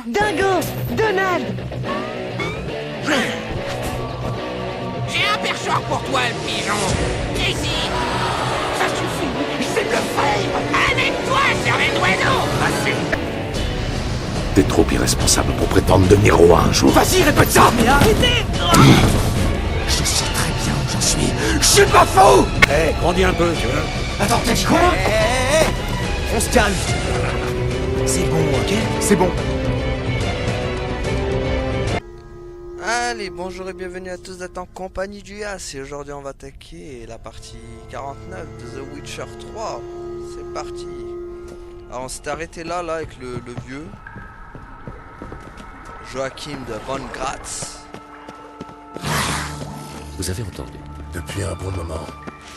Dingo! Donald! J'ai un perchoir pour toi, le pigeon. Ici. Ça suffit. C'est le frère. Avec toi, cervelle d'oiseau. T'es trop irresponsable pour prétendre devenir roi un jour. Vas-y, répète ça. Mais arrêtez! Je sais très bien où j'en suis. Je suis pas fou. Hé, grandis un peu, tu vois. Attends, t'as dit quoi? On se calme. C'est bon, ok? C'est bon. Allez, bonjour et bienvenue à tous d'être en compagnie du Yas. Et aujourd'hui on va attaquer la partie 49 de The Witcher 3. C'est parti. Alors on s'est arrêté là avec le vieux Joachim de Von Gratz. Vous avez entendu? Depuis un bon moment,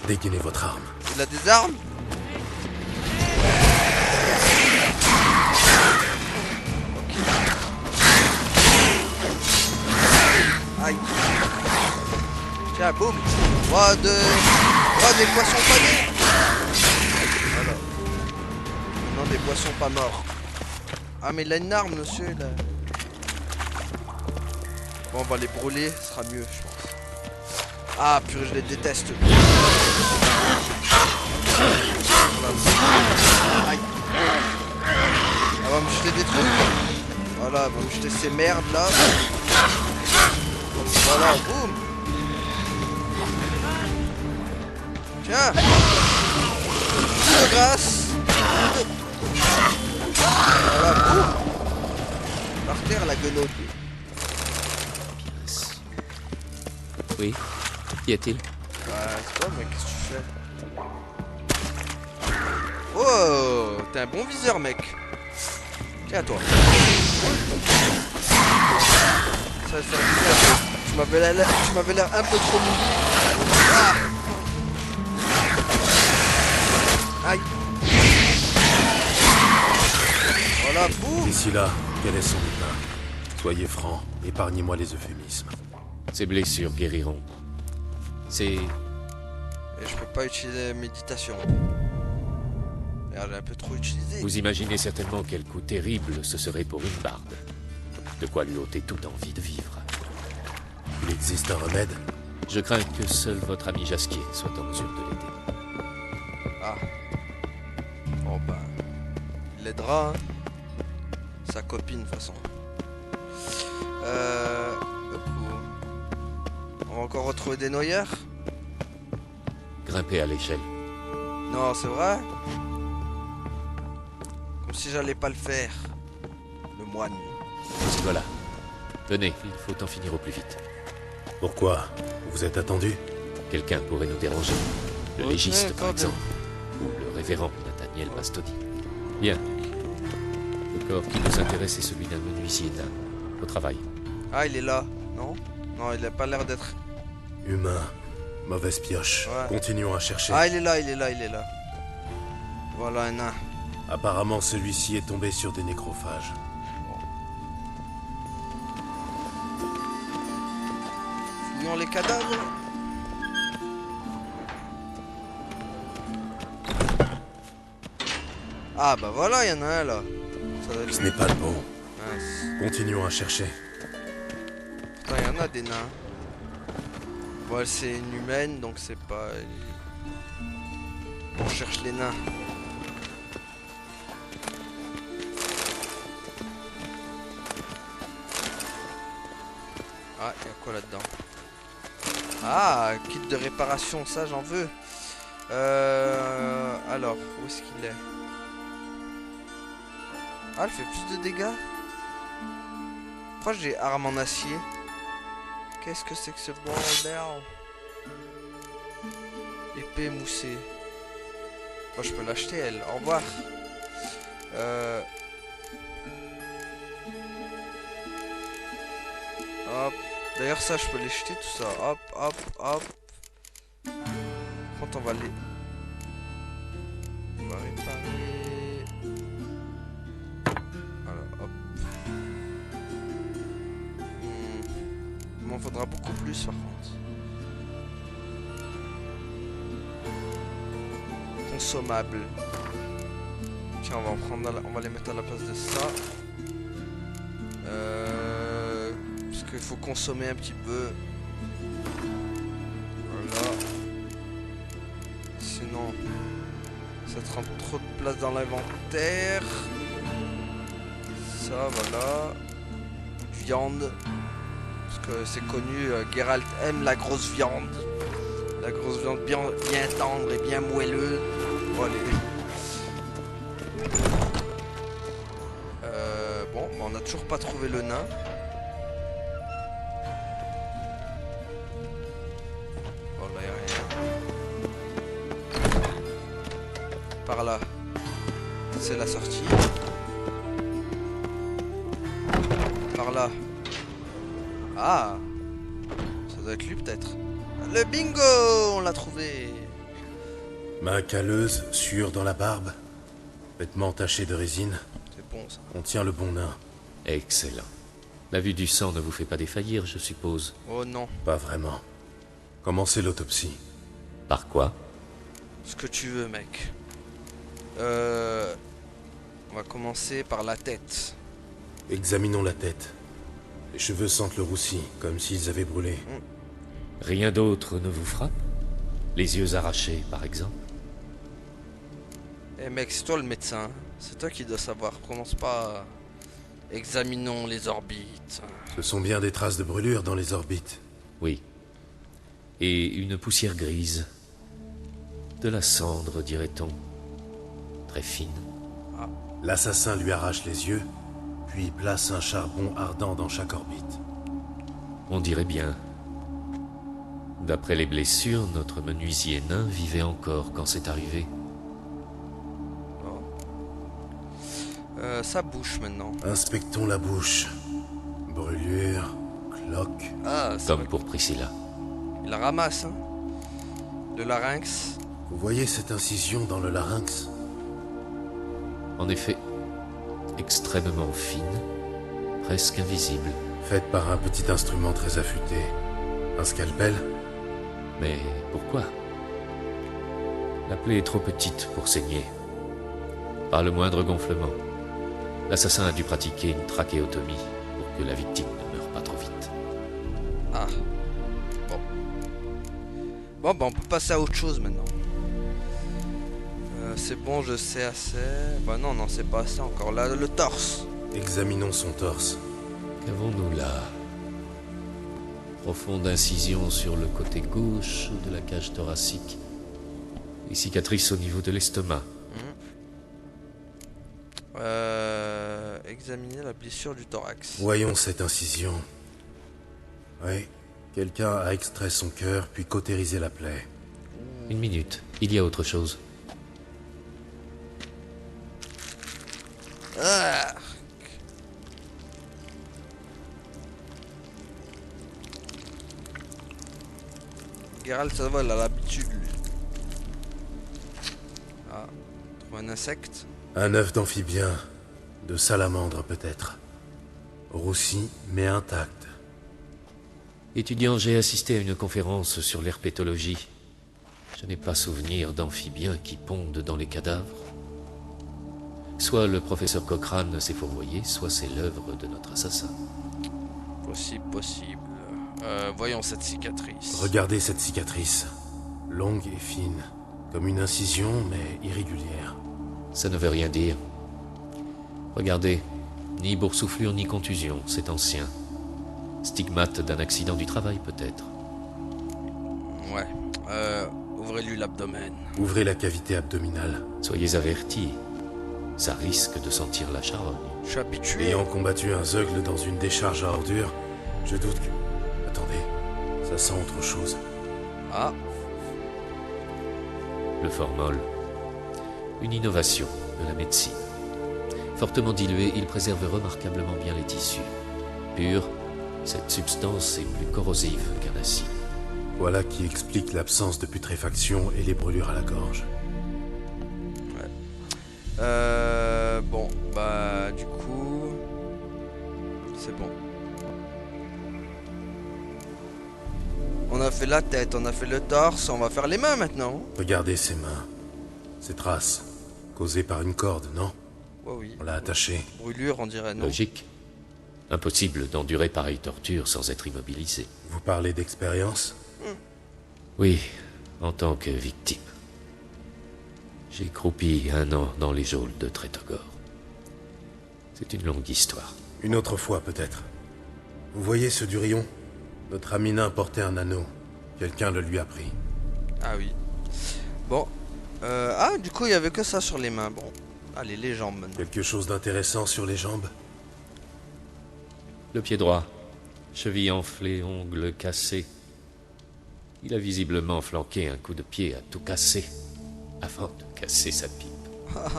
dégainez votre arme. Il a des armes? Aïe. Tiens, boum. Des poissons panés. Voilà. Non, des poissons pas morts. Ah, mais il a une arme, monsieur, là. Bon, on va les brûler, ce sera mieux, je pense. Ah, purée, je les déteste. Aïe. Elle va me jeter des trucs. Voilà, elle va me jeter ces merdes, là. Voilà, boum. Tiens. Coup de grâce. Voilà, boum. Par terre, la guenaude. Oui. Qu'y a-t-il? C'est toi, mec, qu'est-ce que tu fais? Oh, t'es un bon viseur, mec. Tiens, toi. Ça va te faire bizarre. Tu m'avais l'air un peu trop mou. Ah. Aïe. Voilà, boum. D'ici là, quel est son état? Soyez franc, épargnez-moi les euphémismes. Ces blessures guériront. C'est... Et je peux pas utiliser méditation. Merde, j'ai un peu trop utilisé. Vous imaginez certainement quel coup terrible ce serait pour une barde. De quoi lui ôter toute envie de vivre. Il existe un remède? Je crains que seul votre ami Jasquier soit en mesure de l'aider. Ah. Bon bah. Il l'aidera, hein. Sa copine, de toute façon. On va encore retrouver des noyeurs? Grimper à l'échelle. Non, c'est vrai? Comme si j'allais pas le faire. Le moine. Vous y voilà. Venez, il faut en finir au plus vite. Pourquoi? Vous êtes attendu? Quelqu'un pourrait nous déranger. Le Ok, légiste, par pas exemple. Ou le révérend Nathaniel Mastodi. Bien. Le corps qui nous intéresse est celui d'un menuisier nain. Au travail. Ah, il est là. Non? Non, il a pas l'air d'être... Humain. Mauvaise pioche. Ouais. Continuons à chercher. Ah, il est là, il est là, il est là. Voilà un nain. Apparemment, celui-ci est tombé sur des nécrophages. Fouillons les cadavres. Ah, bah voilà, il y en a un là. Ça doit être... Ce n'est pas le bon. Mince. Continuons à chercher. Putain, il y en a des nains. Bon, c'est une humaine, donc c'est pas... On cherche les nains. Ah, il y a quoi là-dedans? Ah, kit de réparation, ça j'en veux. Alors, où est-ce qu'il est? Ah, elle fait plus de dégâts. Pourquoi j'ai arme en acier? Qu'est-ce que c'est que ce bordel? Épée moussée. Moi, je peux l'acheter, elle. Au revoir. Hop. D'ailleurs, ça, je peux les jeter, tout ça. Hop, hop, hop. Quand on va les... On va réparer... Voilà, hop. Il m'en faudra beaucoup plus, par contre. Consommable. Tiens, on va en prendre, on va les mettre à la place de ça. il faut consommer un petit peu. Voilà. Sinon, ça te rend trop de place dans l'inventaire. Ça, voilà. Viande. Parce que c'est connu, Geralt aime la grosse viande. La grosse viande bien tendre et bien moelleuse. Bon, allez. Bon, on n'a toujours pas trouvé le nain. Bon, là, y a rien. Par là, c'est la sortie. Par là. Ah, ça doit être lui peut-être. Le bingo, on l'a trouvé. Main calleuse, sueur dans la barbe, vêtements tachés de résine. C'est bon ça. On tient le bon nain. Excellent. La vue du sang ne vous fait pas défaillir, je suppose. Oh non, Pas vraiment. Commencez l'autopsie. Par quoi? ce que tu veux mec. On va commencer par la tête. Examinons la tête. Les cheveux sentent le roussi, comme s'ils avaient brûlé. Rien d'autre ne vous frappe? Les yeux arrachés, par exemple? Eh mec, c'est toi le médecin. C'est toi qui dois savoir. Commence pas. Examinons les orbites. Ce sont bien des traces de brûlure dans les orbites. Oui. Et une poussière grise. De la cendre, dirait-on. Très fine. L'assassin lui arrache les yeux, puis place un charbon ardent dans chaque orbite. On dirait bien. D'après les blessures, notre menuisier nain vivait encore quand c'est arrivé. Ça bouche maintenant. Inspectons la bouche. Brûlure, cloque. Ah, c'est Comme vrai. pour Priscilla. Il la ramasse, hein. Le larynx. Vous voyez cette incision dans le larynx? En effet, extrêmement fine, presque invisible. Faite par un petit instrument très affûté. Un scalpel? Mais pourquoi? La plaie est trop petite pour saigner. Pas le moindre gonflement. L'assassin a dû pratiquer une trachéotomie pour que la victime ne meure pas trop vite. Ah. Bon. Bon, bah on peut passer à autre chose maintenant. C'est bon, je sais assez. Bah non, non, c'est pas assez encore. Là, le torse. Examinons son torse. Qu'avons-nous là? Profonde incision sur le côté gauche de la cage thoracique. Et cicatrice au niveau de l'estomac. Examiner la blessure du thorax. Voyons cette incision. Oui, quelqu'un a extrait son cœur, puis cautérisé la plaie. Une minute, il y a autre chose. Ah. Geralt, ça va, il a l'habitude, lui. Ah, trouve un insecte. Un œuf d'amphibien, de salamandre peut-être. Roussi, mais intact. Étudiant, j'ai assisté à une conférence sur l'herpétologie. Je n'ai pas souvenir d'amphibiens qui pondent dans les cadavres. Soit le professeur Cochrane s'est fourvoyé, soit c'est l'œuvre de notre assassin. Possible, possible. Voyons cette cicatrice. Regardez cette cicatrice. Longue et fine. Comme une incision, mais irrégulière. Ça ne veut rien dire. Regardez, ni boursouflure ni contusion, c'est ancien. Stigmate d'un accident du travail peut-être. Ouais. Ouvrez-lui l'abdomen. Ouvrez la cavité abdominale. Soyez avertis, ça risque de sentir la charogne. Je suis habitué. Ayant combattu un zeugle dans une décharge à ordures, je doute que... Attendez, ça sent autre chose. Ah, Le formol, une innovation de la médecine. Fortement dilué, il préserve remarquablement bien les tissus. Pur, cette substance est plus corrosive qu'un acide. Voilà qui explique l'absence de putréfaction et les brûlures à la gorge. bon, bah du coup, c'est bon. On a fait la tête, on a fait le torse, on va faire les mains maintenant. Regardez ses mains. Ces traces, causées par une corde, non? Ouais, oui. On l'a attachée. Brûlure, on dirait, non? Logique. Impossible d'endurer pareille torture sans être immobilisé. Vous parlez d'expérience? Oui, en tant que victime. J'ai croupi 1 an dans les geôles de Trétogor. C'est une longue histoire. Une autre fois, peut-être. Vous voyez ce Durion? Notre ami nain portait un anneau. Quelqu'un le lui a pris. Ah oui. Bon. Ah, du coup, il y avait que ça sur les mains. Bon. Allez, les jambes maintenant. Quelque chose d'intéressant sur les jambes? Le pied droit, cheville enflée, ongles cassés. Il a visiblement flanqué un coup de pied à tout casser, avant de casser sa pipe.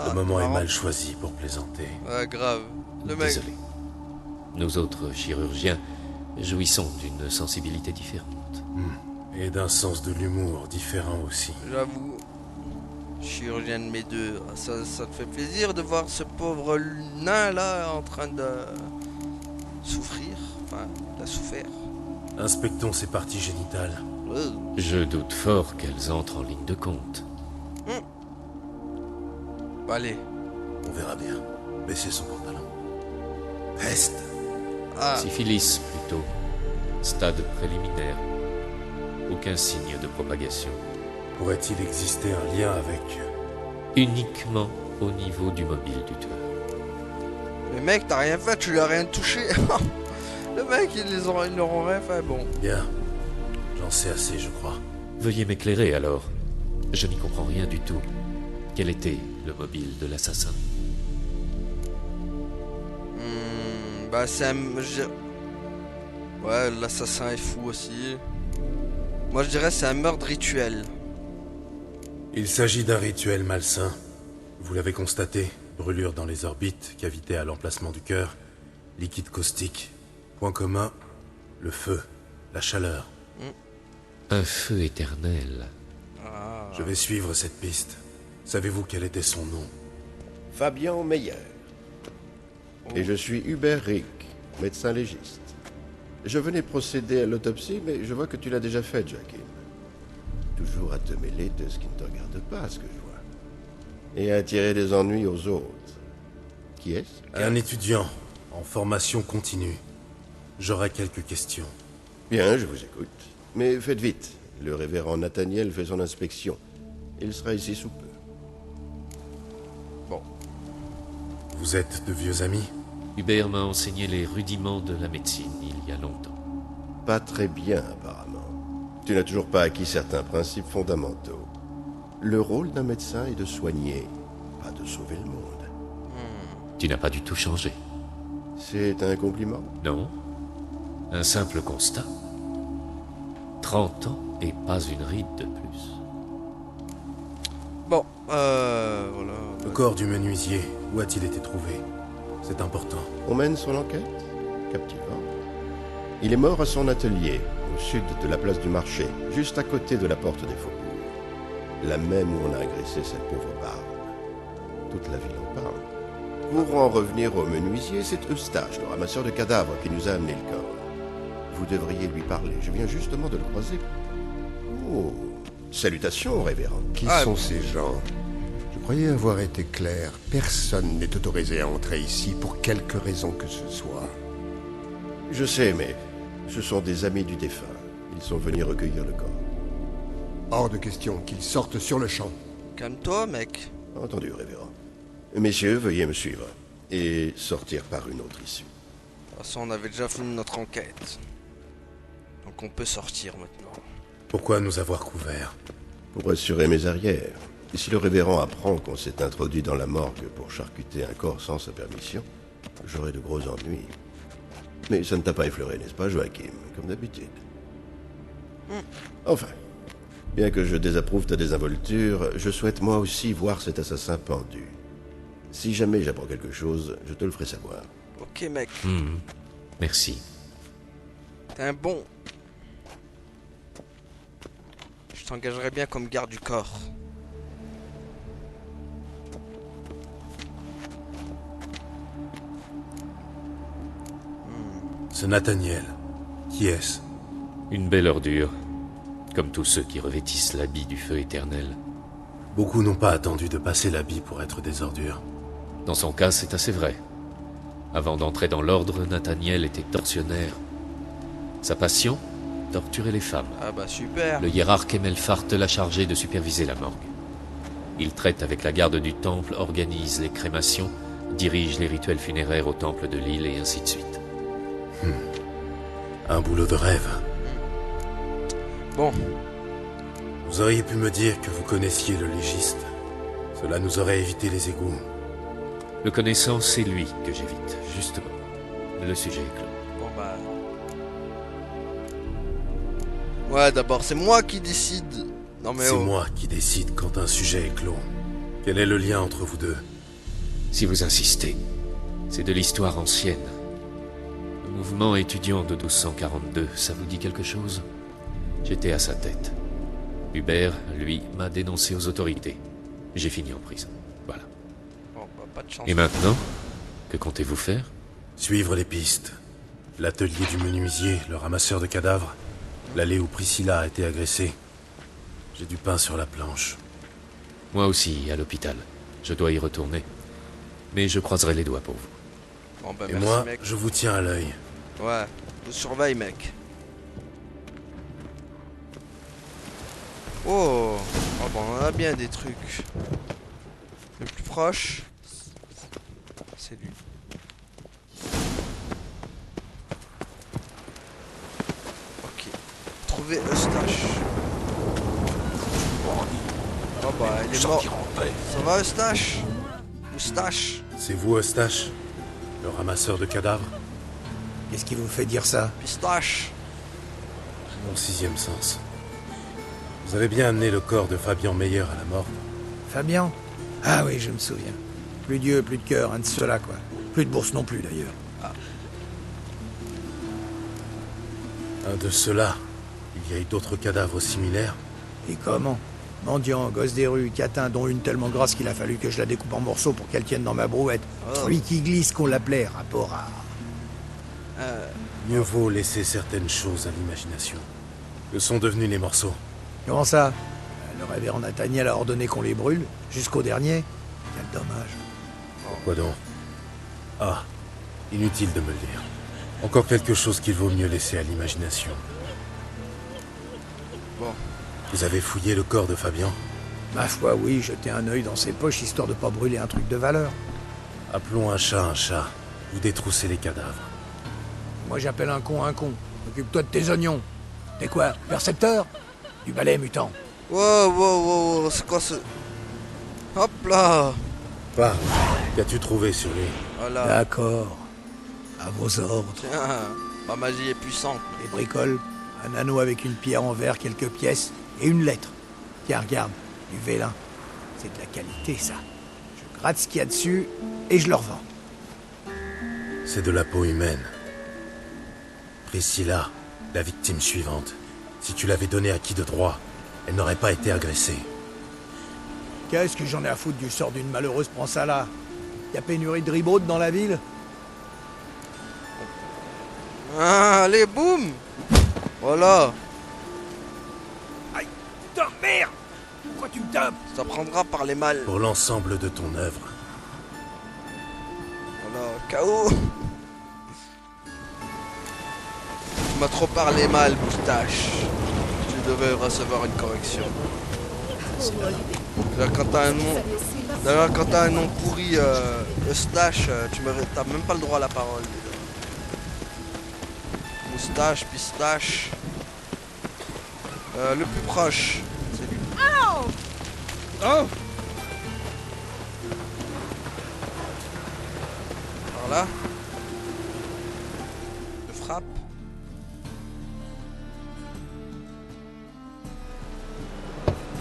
Le moment est marrant. mal choisi pour plaisanter. Ouais, grave. Le mec. Désolé. Nous autres chirurgiens jouissons d'une sensibilité différente. Et d'un sens de l'humour différent aussi. J'avoue. Chirurgien de mes deux. Ça te fait plaisir de voir ce pauvre nain là en train de souffrir. Enfin, de la souffrir. Inspectons ses parties génitales. Je doute fort qu'elles entrent en ligne de compte. Allez. On verra bien. Baissez son pantalon. Peste! Ah, Syphilis plutôt. Stade préliminaire. Aucun signe de propagation. Pourrait-il exister un lien avec... Uniquement au niveau du mobile du tueur. mais mec, t'as rien fait, tu l'as rien touché. Le mec, ils leur ont rien fait. Bon. Bien. J'en sais assez, je crois. Veuillez m'éclairer alors. Je n'y comprends rien du tout. Quel était le mobile de l'assassin? Bah, c'est un. Ouais, l'assassin est fou aussi. Moi, je dirais c'est un meurtre rituel. Il s'agit d'un rituel malsain. Vous l'avez constaté. Brûlure dans les orbites, cavité à l'emplacement du cœur, liquide caustique. Point commun, le feu, la chaleur. Un feu éternel. Ah. Je vais suivre cette piste. Savez-vous quel était son nom? Fabian Meyer. Et je suis Hubert Rick, médecin légiste. Je venais procéder à l'autopsie, mais je vois que tu l'as déjà faite, Joachim. Toujours à te mêler de ce qui ne te regarde pas, à ce que je vois. Et à attirer des ennuis aux autres. Qui est-ce? Un étudiant, en formation continue. J'aurai quelques questions. Bien, je vous écoute. Mais faites vite. Le révérend Nathaniel fait son inspection. Il sera ici sous peu. Vous êtes de vieux amis? Hubert m'a enseigné les rudiments de la médecine il y a longtemps. Pas très bien, apparemment. Tu n'as toujours pas acquis certains principes fondamentaux. Le rôle d'un médecin est de soigner, pas de sauver le monde. Tu n'as pas du tout changé. C'est un compliment? Non. Un simple constat. 30 ans et pas une ride de plus. Bon, voilà. Le corps du menuisier, où a-t-il été trouvé? C'est important. On mène son enquête? Captivant. Il est mort à son atelier, au sud de la place du marché, juste à côté de la porte des faubourgs. La même où on a agressé cette pauvre barbe. Toute la ville en parle. Pour en revenir au menuisier, c'est Eustache, le ramasseur de cadavres, qui nous a amené le corps. Vous devriez lui parler, je viens justement de le croiser. Oh, salutations, révérend. Qui Ah, sont ces gens? Je croyais avoir été clair. Personne n'est autorisé à entrer ici pour quelque raison que ce soit. Je sais, mais ce sont des amis du défunt. Ils sont venus recueillir le corps. Hors de question qu'ils sortent sur le champ. Calme-toi, mec. Entendu, révérend. Messieurs, veuillez me suivre. Et sortir par une autre issue. De toute façon, on avait déjà fini notre enquête. Donc on peut sortir maintenant. Pourquoi nous avoir couverts? Pour assurer mes arrières. Et si le révérend apprend qu'on s'est introduit dans la morgue pour charcuter un corps sans sa permission, j'aurai de gros ennuis. Mais ça ne t'a pas effleuré, n'est-ce pas, Joachim, comme d'habitude? Enfin, bien que je désapprouve ta désinvolture, je souhaite moi aussi voir cet assassin pendu. Si jamais j'apprends quelque chose, je te le ferai savoir. Ok, mec. Merci. T'es un bon. Je t'engagerai bien comme garde du corps. Ce Nathaniel, qui est-ce? Une belle ordure. Comme tous ceux qui revêtissent l'habit du feu éternel. Beaucoup n'ont pas attendu de passer l'habit pour être des ordures. Dans son cas, c'est assez vrai. Avant d'entrer dans l'ordre, Nathaniel était tortionnaire. Sa passion, torturer les femmes. Ah bah super. Le hiérarque Emelfart l'a chargé de superviser la morgue. Il traite avec la garde du temple, organise les crémations, dirige les rituels funéraires au temple de l'île et ainsi de suite. Un boulot de rêve. Bon, Vous auriez pu me dire que vous connaissiez le légiste. Cela nous aurait évité les égouts. Le connaissant, c'est lui que j'évite, justement. Le sujet est clos. bon bah... Ouais, d'abord, c'est moi qui décide. Non mais C'est oh. moi qui décide quand un sujet est clos. Quel est le lien entre vous deux? Si vous insistez, c'est de l'histoire ancienne. Le mouvement étudiant de 1242, ça vous dit quelque chose? J'étais à sa tête. Hubert, lui, m'a dénoncé aux autorités. J'ai fini en prison. Voilà. Bon, bah, pas de chance. Et maintenant, que comptez-vous faire? Suivre les pistes. L'atelier du menuisier, le ramasseur de cadavres. L'allée où Priscilla a été agressée. J'ai du pain sur la planche. Moi aussi, à l'hôpital. Je dois y retourner. Mais je croiserai les doigts pour vous. Bon bah Et merci moi, mec. je vous tiens à l'œil. Ouais, je surveille mec. Oh, oh bon, on en a bien des trucs. Le plus proche, c'est lui. Ok. Trouver Eustache. Oh bah, il est mort. Ça va Eustache? Eustache? C'est vous, Eustache? Le ramasseur de cadavres? Qu'est-ce qui vous fait dire ça? Pistache? Mon sixième sens. Vous avez bien amené le corps de Fabian Meyer à la mort. Fabian? Ah oui, je me souviens. Plus d'yeux, plus de cœur, un de ceux-là, quoi. Plus de bourse non plus, d'ailleurs. Un de ceux-là. Il y a eu d'autres cadavres similaires. Et comment? Mendiant, gosse des rues, catin, dont une tellement grasse qu'il a fallu que je la découpe en morceaux pour qu'elle tienne dans ma brouette. Oh. Fruit qui glisse qu'on l'appelait, rapport à... Mieux vaut laisser certaines choses à l'imagination. Que sont devenus les morceaux? Comment ça? Le révérend Nathaniel a ordonné qu'on les brûle, jusqu'au dernier. Quel dommage. Quoi donc? Ah, inutile de me le dire. Encore quelque chose qu'il vaut mieux laisser à l'imagination. Bon. Vous avez fouillé le corps de Fabian? Ma foi, oui, jeter un œil dans ses poches, histoire de pas brûler un truc de valeur. Appelons un chat un chat. Vous détroussez les cadavres. Moi, j'appelle un con. Occupe-toi de tes oignons. T'es quoi, percepteur? Du balai mutant. Wow, c'est quoi ce... Hop là. Parle. Qu'as-tu trouvé sur lui? Voilà. D'accord. À vos ordres. Tiens, ma magie est puissante. Des bricoles, un anneau avec une pierre en verre, quelques pièces et une lettre. Tiens, regarde, du vélin. C'est de la qualité, ça. Je gratte ce qu'il y a dessus et je le revends. C'est de la peau humaine. Priscilla, la victime suivante. Si tu l'avais donnée à qui de droit, elle n'aurait pas été agressée. Qu'est-ce que j'en ai à foutre du sort d'une malheureuse, prends ça là. Y a pénurie de ribaudes dans la ville? Ah, allez, boum. Voilà. Aïe, putain, merde! Pourquoi tu me tapes? Ça prendra par les mâles. Pour l'ensemble de ton œuvre. Voilà, KO. Tu m'as trop parlé mal, moustache. Tu devais recevoir une correction. D'ailleurs, quand t'as un nom pourri, Eustache, t'as même pas le droit à la parole. Moustache, pistache. Le plus proche, c'est lui. Oh! Par là. Je frappe.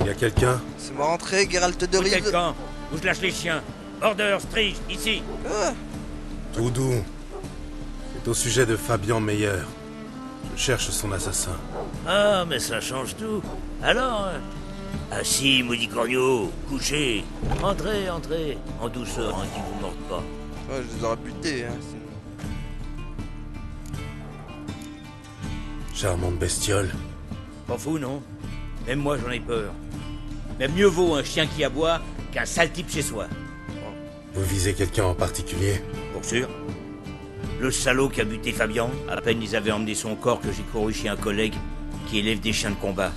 Y a quelqu'un? C'est ma rentrée, Geralt de Quel Rive. camp? Où je lâche les chiens. Order, Strige, ici. Ah, Tout doux. C'est au sujet de Fabian Meyer. Je cherche son assassin. Ah, mais ça change tout. Alors, assis, maudit corneau, couchez. Entrez, en douceur, hein, qui vous morde pas. ouais, je les aurais butés, hein. Charmante bestiole. Pas fou, non? Même moi, j'en ai peur. Mais mieux vaut un chien qui aboie qu'un sale type chez soi. Vous visez quelqu'un en particulier? Pour sûr. Le salaud qui a buté Fabian. À peine ils avaient emmené son corps que j'ai couru chez un collègue qui élève des chiens de combat.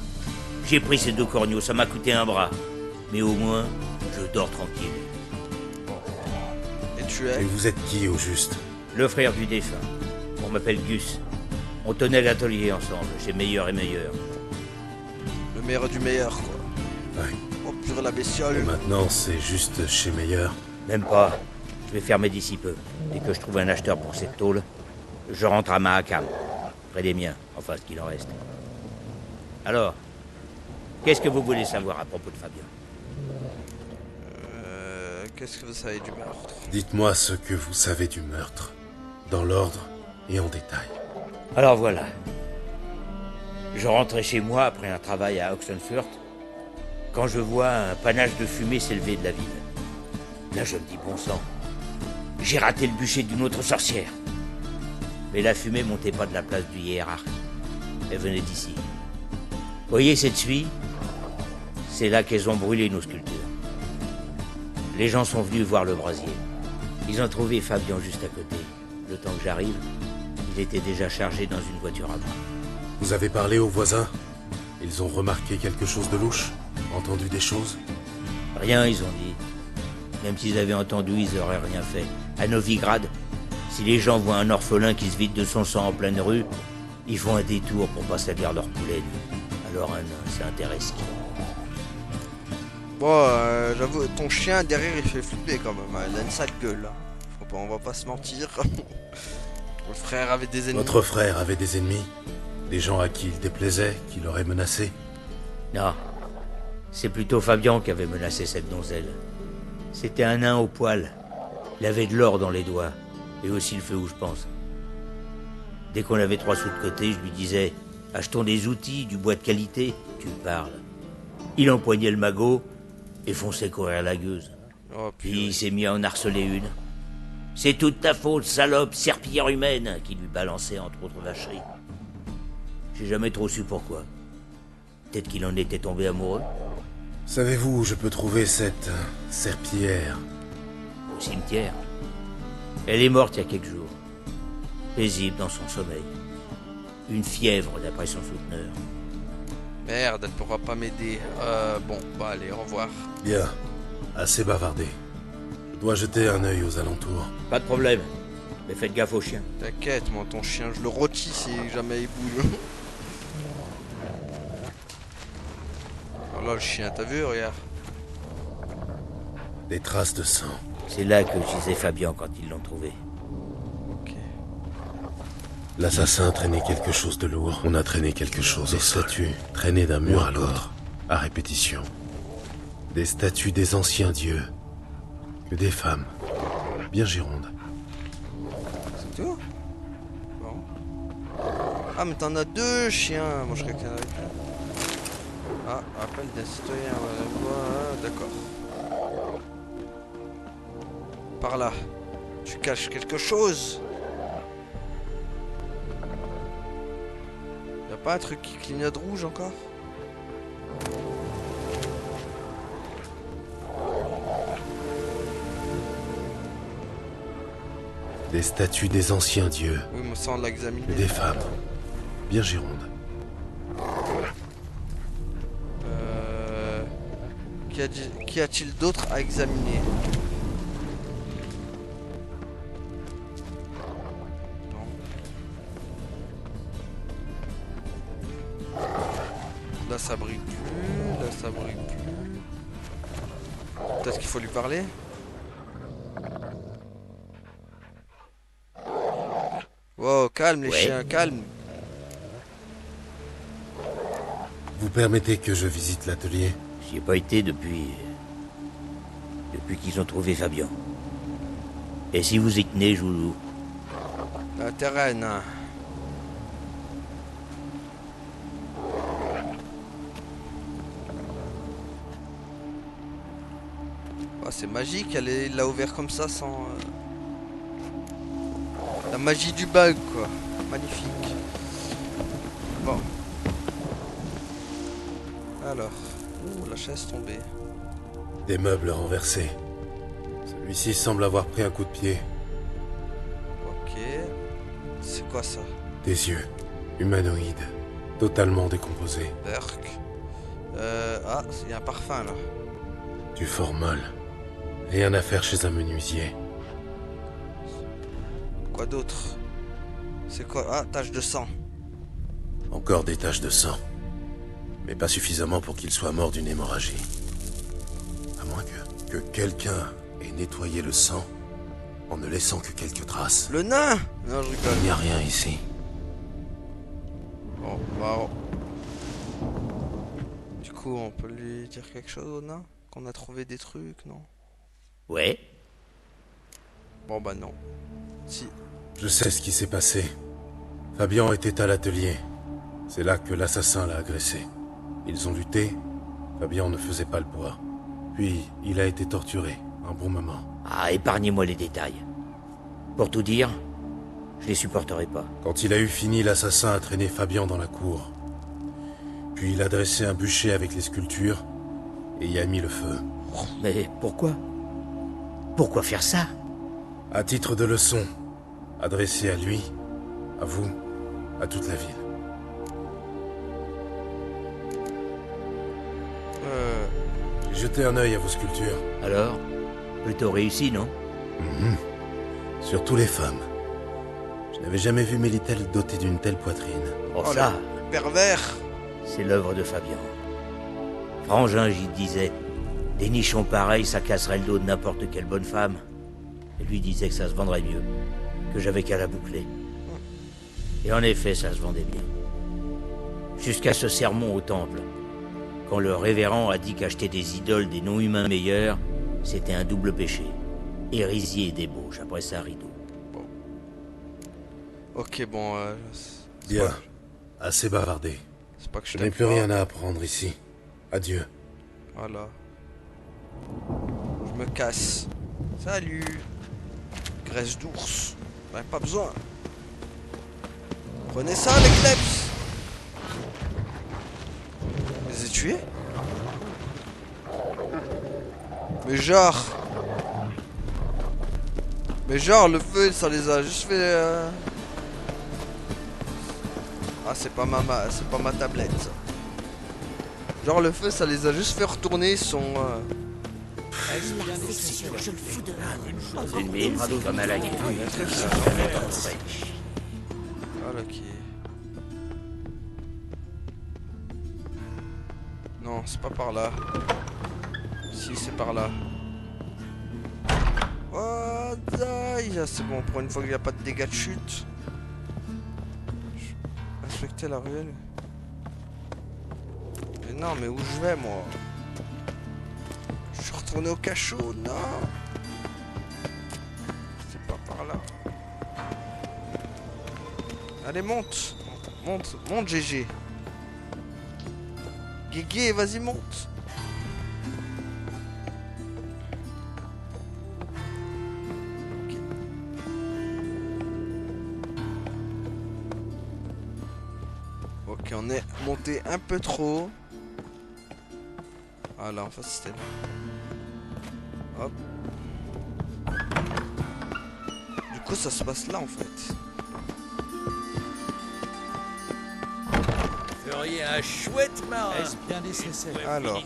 J'ai pris ces 2 corneaux, ça m'a coûté un bras. Mais au moins, je dors tranquille. Et tu Et es vous êtes qui, au juste? Le frère du défunt. On m'appelle Gus. On tenait l'atelier ensemble, chez Meilleur et Meilleur. le meilleur du meilleur, quoi. Ouais. Oh purée, la Et bestiole. maintenant, c'est juste chez Meilleur. Même pas. Je vais fermer d'ici peu. Dès que je trouve un acheteur pour cette tôle, je rentre à Mahakam. Près des miens, enfin ce qu'il en reste. Alors, qu'est-ce que vous voulez savoir à propos de Fabien? Qu'est-ce que vous savez du meurtre? Dites-moi ce que vous savez du meurtre. Dans l'ordre et en détail. Alors voilà. Je rentrais chez moi après un travail à Oxenfurt, quand je vois un panache de fumée s'élever de la ville. Là, je me dis, bon sang, j'ai raté le bûcher d'une autre sorcière. Mais la fumée montait pas de la place du hiérarque. Elle venait d'ici. Voyez cette suie? C'est là qu'elles ont brûlé nos sculptures. Les gens sont venus voir le brasier. Ils ont trouvé Fabian juste à côté. Le temps que j'arrive, il était déjà chargé dans une voiture à bois. Vous avez parlé aux voisins? Ils ont remarqué quelque chose de louche? Entendu des choses? Rien, ils ont dit. Même s'ils avaient entendu, ils auraient rien fait. À Novigrad, si les gens voient un orphelin qui se vide de son sang en pleine rue, ils font un détour pour pas salir leur poulet. Alors un nain, c'est intéressant. Bon, j'avoue, ton chien derrière il fait flipper quand même. Hein. Il a une sale gueule là. On va pas se mentir. Le frère avait des ennemis. Votre frère avait des ennemis? Des gens à qui il déplaisait, qui l'auraient menacé? Non, c'est plutôt Fabian qui avait menacé cette donzelle. C'était un nain au poil. Il avait de l'or dans les doigts. Et aussi le feu où je pense. Dès qu'on avait 3 sous de côté, je lui disais « Achetons des outils, du bois de qualité. » Tu parles. Il empoignait le magot et fonçait courir la gueuse. Oh, Puis il s'est mis à en harceler une. « C'est toute ta faute, salope, serpillière humaine !» qui lui balançait entre autres vacheries. J'ai jamais trop su pourquoi. Peut-être qu'il en était tombé amoureux. Savez-vous où je peux trouver cette serpillière? Au cimetière. Elle est morte il y a quelques jours. Paisible dans son sommeil. Une fièvre d'après son souteneur. Merde, elle pourra pas m'aider. Bon, bah allez, au revoir. Bien. Assez bavardé. Je dois jeter un œil aux alentours. Pas de problème. Mais faites gaffe au chien. T'inquiète, moi, ton chien, je le rôtis si jamais il bouge. Oh là, le chien, t'as vu, regarde. Des traces de sang. C'est là que gisait Fabian quand ils l'ont trouvé. Ok. L'assassin traînait quelque chose de lourd. On a traîné quelque chose au sol. Des statues traînées d'un mur à l'autre, à répétition. Des statues des anciens dieux. Que des femmes. Bien girondes. C'est tout? Bon. Ah, mais t'en as 2 chiens. Moi, je crois qu'il y en avait qu'un. Ah, appel des citoyens. D'accord. Par là. Tu caches quelque chose? Y'a pas un truc qui clignote rouge encore? Des statues des anciens dieux. Oui, mais ça on l'a examiné. Que des femmes. Bien girondes. Qu'y a-t-il d'autre à examiner? Non. Là ça brille plus, là ça brille plus. Peut-être qu'il faut lui parler? Wow, calme les chiens, calme. Vous permettez que je visite l'atelier? J'y ai pas été depuis qu'ils ont trouvé Fabian. Et si vous y tenez, je vous... Intérêt, nain. Oh, c'est magique, il l'a ouvert comme ça sans... La magie du bug, quoi. Magnifique. Bon. Alors. Ouh, la chaise tombée. Des meubles renversés. Celui-ci semble avoir pris un coup de pied. Ok. c'est quoi ça? Des yeux, humanoïdes, totalement décomposés. Berk. Ah, il y a un parfum là. Du formol. Rien à faire chez un menuisier. Quoi d'autre? C'est quoi? Ah, tache de sang. Encore des taches de sang. Mais pas suffisamment pour qu'il soit mort d'une hémorragie. À moins que quelqu'un ait nettoyé le sang en ne laissant que quelques traces. Le nain! Non, je rigole. Il n'y a rien ici. Bon, bah... Du coup, on peut lui dire quelque chose au nain? Qu'on a trouvé des trucs, non? Ouais. Bon bah non. Si. Je sais ce qui s'est passé. Fabian était à l'atelier. C'est là que l'assassin l'a agressé. Ils ont lutté. Fabian ne faisait pas le poids. Puis, il a été torturé, un bon moment. Ah, épargnez-moi les détails. Pour tout dire, je les supporterai pas. Quand il a eu fini, l'assassin a traîné Fabian dans la cour. Puis il a dressé un bûcher avec les sculptures et y a mis le feu. Mais pourquoi? Pourquoi faire ça? À titre de leçon, adressée à lui, à vous, à toute la ville. J'ai jeté un œil à vos sculptures. Alors? Plutôt réussi, non? Surtout les femmes. Je n'avais jamais vu Mélitel dotée d'une telle poitrine. Oh, Oh ça, le pervers! c'est l'œuvre de Fabian. Frangin, j'y disais, des nichons pareils, ça casserait le dos de n'importe quelle bonne femme. Et lui disait que ça se vendrait mieux, que j'avais qu'à la boucler. Et en effet, ça se vendait bien. Jusqu'à ce sermon au temple, quand le révérend a dit qu'acheter des idoles des non-humains meilleurs, c'était un double péché. Hérisier et débauche, après ça, rideau. Ok, bon, Bien, assez bavardé. c'est pas que je Je n'ai t'aime plus pas. rien à apprendre ici. Adieu. Voilà. Je me casse. Salut. Graisse d'ours. Ouais, pas besoin. Prenez ça, les kleps. Je les ai tués? Mais genre... Mais genre, le feu, ça les a juste fait... Ah, c'est pas ma tablette, ça. Genre, le feu, ça les a juste fait retourner son... C'est une mine, comme à la guerre. Voilà qui est... Non, c'est pas par là. Si, c'est par là. Oh, die. C'est bon, pour une fois qu'il n'y a pas de dégâts de chute. Respecter la ruelle. Mais non, mais où je vais, moi? Je suis retourné au cachot, non. C'est pas par là. Allez, monte. Monte, GG. Guégué, vas-y, monte. Ok, on est monté un peu trop. Ah là, en fait, c'était là. Hop. Du coup, ça se passe là, en fait. Feriez un chouette marin. Est-ce bien nécessaire? Alors.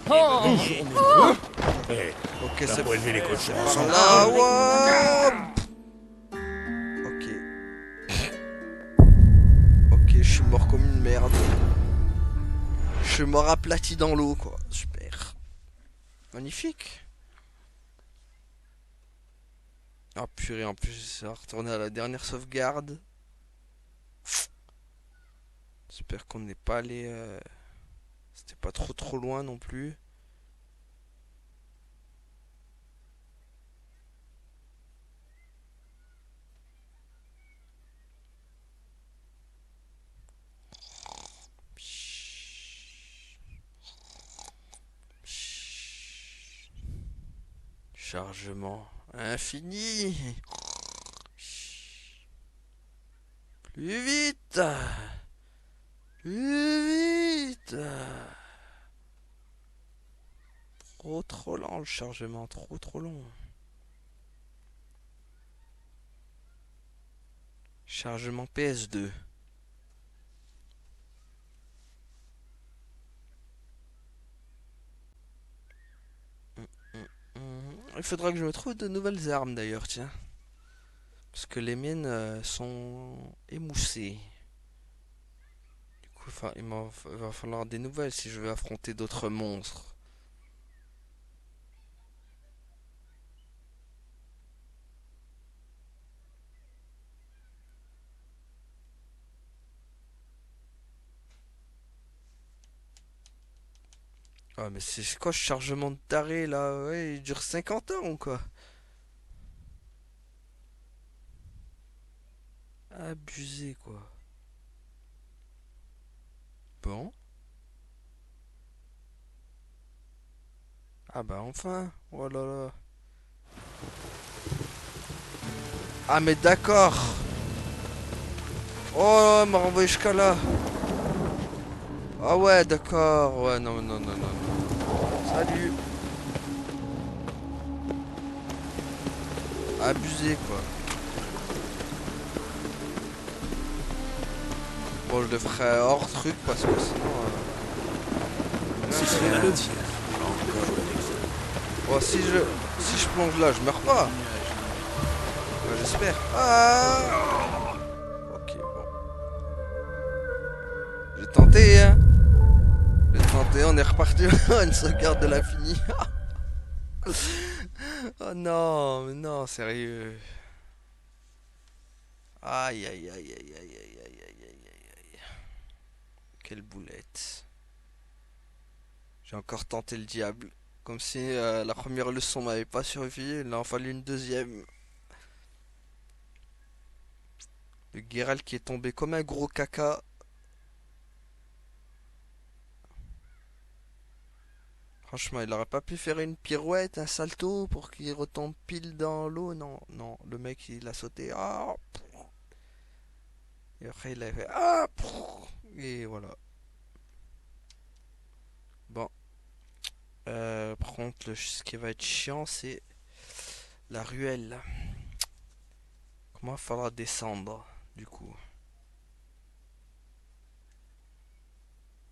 Ok, c'est Pour élever les cochons par ensemble. là, ouais. Ok. Ok, je suis mort comme une merde. Je suis mort aplati dans l'eau, quoi. Super. Magnifique. Ah purée, en plus, ça va retourner à la dernière sauvegarde. J'espère qu'on n'est pas allé... C'était pas trop loin non plus. Chargement infini. Plus vite. Plus vite. Trop lent le chargement, trop long. Chargement PS2. Il faudra que je me trouve de nouvelles armes d'ailleurs, tiens. Parce que les miennes sont émoussées. Du coup, enfin, il va falloir des nouvelles si je veux affronter d'autres monstres. Ah mais c'est quoi ce chargement d'arrêt là? Ouais, il dure 50 ans ou quoi? Abusé quoi. Bon. Ah bah enfin. Oh là là. Ah mais d'accord. Oh, elle m'a renvoyé jusqu'à là. Ah ouais, d'accord. Ouais, non, non, non, non, non. Salut. Abusé quoi. Bon, je le ferai hors truc parce que sinon. Bon, si je plonge là, je meurs pas. Ouais, j'espère. Ah. Ok, bon. J'ai tenté, hein. J'ai tenté, on est reparti. Une sauvegarde de l'infini. Oh non, mais non, sérieux. Aïe, aïe, aïe, aïe, aïe, aïe, aïe, aïe, aïe, aïe. Quelle boulette. J'ai encore tenté le diable. Comme si la première leçon m'avait pas suffi, il en fallu une deuxième. Le Geralt qui est tombé comme un gros caca. Franchement, il aurait pas pu faire une pirouette, un salto pour qu'il retombe pile dans l'eau. Non, non, le mec il a sauté. Ah, et après il a fait. Ah, et voilà. Bon. Par contre, ce qui va être chiant, c'est la ruelle. Comment il faudra descendre, du coup.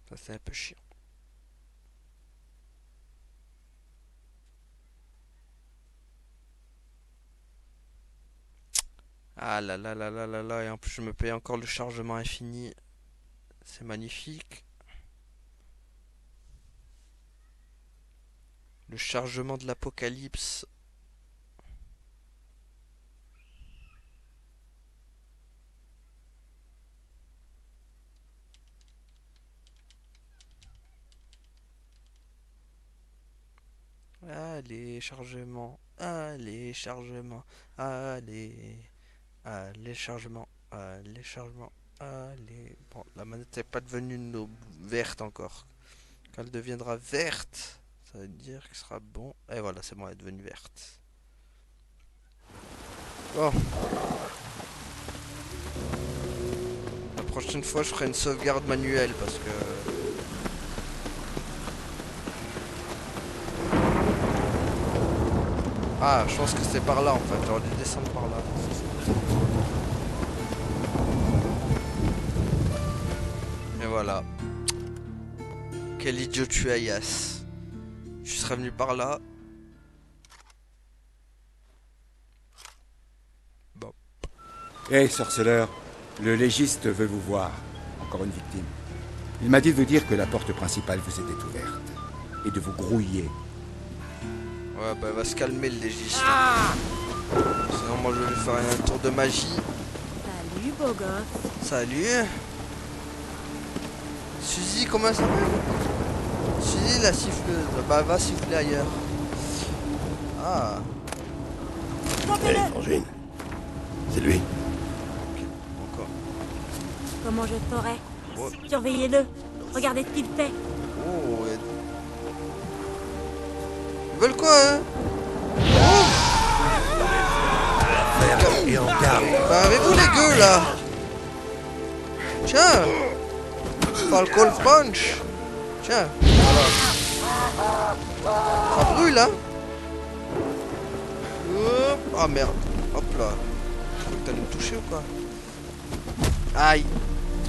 Ça, c'est un peu chiant. Ah là là là là là là, et en plus je me paye encore le chargement infini. C'est magnifique. Le chargement de l'apocalypse. Allez, chargement. Allez, chargement. Allez. Allez, chargement. Allez, chargement. Allez. Bon, la manette n'est pas devenue verte encore. Quand elle deviendra verte, ça veut dire que ce sera bon. Et voilà, c'est bon, elle est devenue verte. Bon. La prochaine fois, je ferai une sauvegarde manuelle parce que... Ah, je pense que c'est par là en fait. J'aurais dû descendre par là. Et voilà. Quel idiot tu es, Yas. Je serais venu par là. Bon. Hé, sorceleur, le légiste veut vous voir. Encore une victime. Il m'a dit de vous dire que la porte principale vous était ouverte. Et de vous grouiller. Ouais, bah, va se calmer le légiste. Sinon, moi, je vais faire un tour de magie. Salut, beau gosse. Salut. Suzy, comment ça va? Suzy, la siffleuse. Bah, va siffler ailleurs. Ah. Hé, Frangine. C'est lui. Encore. Comment je ferais? Ouais. Surveillez-le. Regardez ce qu'il fait. Oh, ouais. Ils veulent quoi, hein? Et en garde. Bah, avez-vous les gueux, là? Tiens. Falcon Punch. Tiens, voilà. Ça brûle, hein? Hop. Ah, merde. Hop là. Tu crois que t'allais me toucher ou quoi? Aïe.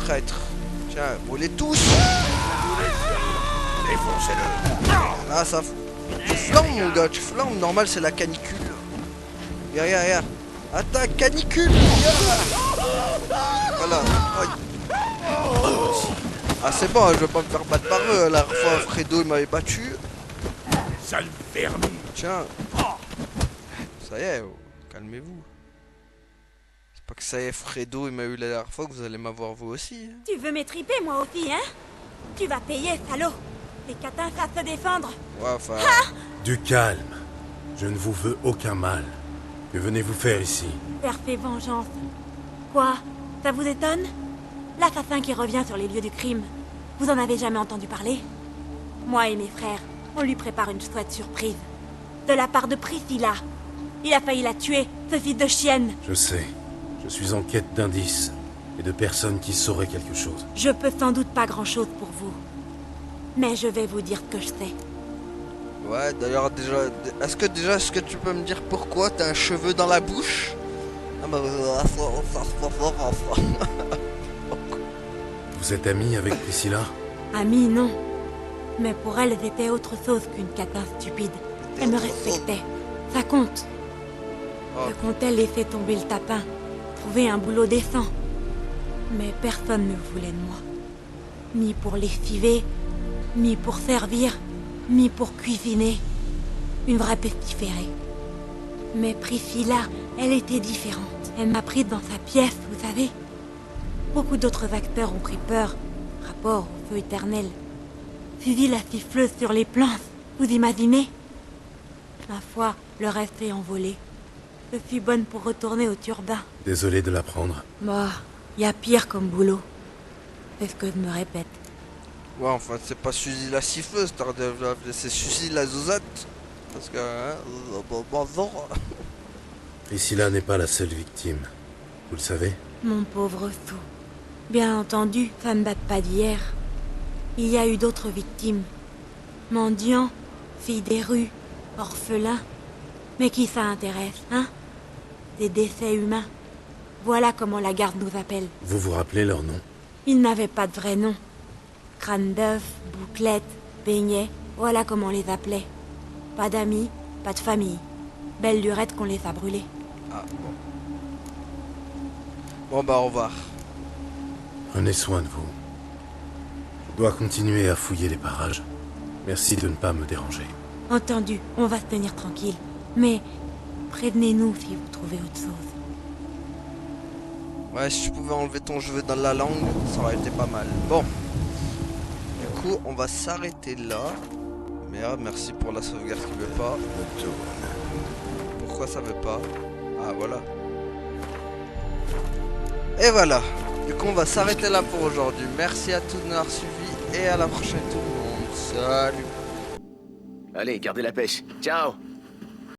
Traître. Tiens, brûlez tous. Défoncez-le. Ah, ça... Tu flambes, mon gars, tu flambes. Normal, c'est la canicule. Regarde. Attaque, canicule. Voilà. Aïe. Ah, c'est bon, je vais pas me faire battre par eux. La dernière fois, Fredo, il m'avait battu. Sale vermine. Tiens. Ça y est, oh. Calmez-vous. C'est pas que ça y est, Fredo, il m'a eu la dernière fois que vous allez m'avoir vous aussi. Hein. Tu veux m'étriper, moi aussi, hein? Tu vas payer, salaud. Les catins savent se défendre. Ouais, enfin... Du calme. Je ne vous veux aucun mal. Que venez-vous faire ici? Faire ses vengeances. Quoi? Ça vous étonne? L'assassin qui revient sur les lieux du crime. Vous en avez jamais entendu parler? Moi et mes frères, on lui prépare une chouette surprise. De la part de Priscilla. Il a failli la tuer, ce fils de chienne. Je sais. Je suis en quête d'indices. Et de personnes qui sauraient quelque chose. Je peux sans doute pas grand-chose pour vous. Mais je vais vous dire ce que je sais. Ouais, d'ailleurs, déjà... Est-ce que tu peux me dire pourquoi t'as un cheveu dans la bouche? Ah bah... Vous êtes ami avec Priscilla? Amie, non. Mais pour elle, c'était autre chose qu'une catin stupide. Elle me respectait. Ça compte. Je comptais laisser tomber le tapin. Trouver un boulot décent. Mais personne ne voulait de moi. Ni pour lessiver, ni pour servir, ni pour cuisiner. Une vraie pestiférée. Mais Priscilla, elle était différente. Elle m'a prise dans sa pièce, vous savez. Beaucoup d'autres acteurs ont pris peur. Rapport au feu éternel. Suivi la siffleuse sur les planches. Vous imaginez? Ma foi, le reste est envolé. Je suis bonne pour retourner au turbin. Désolé de l'apprendre. Moi, y a pire comme boulot. C'est ce que je me répète. Ouais, enfin, c'est pas Suzy la siffleuse, c'est Suzy la zozette. Parce que... Hein, bonjour. Priscilla n'est pas la seule victime. Vous le savez? Mon pauvre fou. Bien entendu, ça ne date pas d'hier. Il y a eu d'autres victimes. Mendiants, filles des rues, orphelins. Mais qui ça intéresse, hein? Des décès humains. Voilà comment la garde nous appelle. Vous vous rappelez leur nom? Ils n'avaient pas de vrai nom. Crâne d'œuf, bouclette, beignet, voilà comment on les appelait. Pas d'amis, pas de famille. Belle lurette qu'on les a brûlés. Ah, bon. Bon bah au revoir. Prenez soin de vous. Je dois continuer à fouiller les parages. Merci de ne pas me déranger. Entendu, on va se tenir tranquille. Mais prévenez-nous si vous trouvez autre chose. Ouais, si je pouvais enlever ton cheveu dans la langue, ça aurait été pas mal. Bon. Du coup, on va s'arrêter là. Merde, merci pour la sauvegarde qui veut pas. Pourquoi ça veut pas? Ah, voilà. Et voilà. Du coup, on va s'arrêter là pour aujourd'hui. Merci à tous de nous avoir suivis et à la prochaine tout le monde. Salut. Allez, gardez la pêche. Ciao.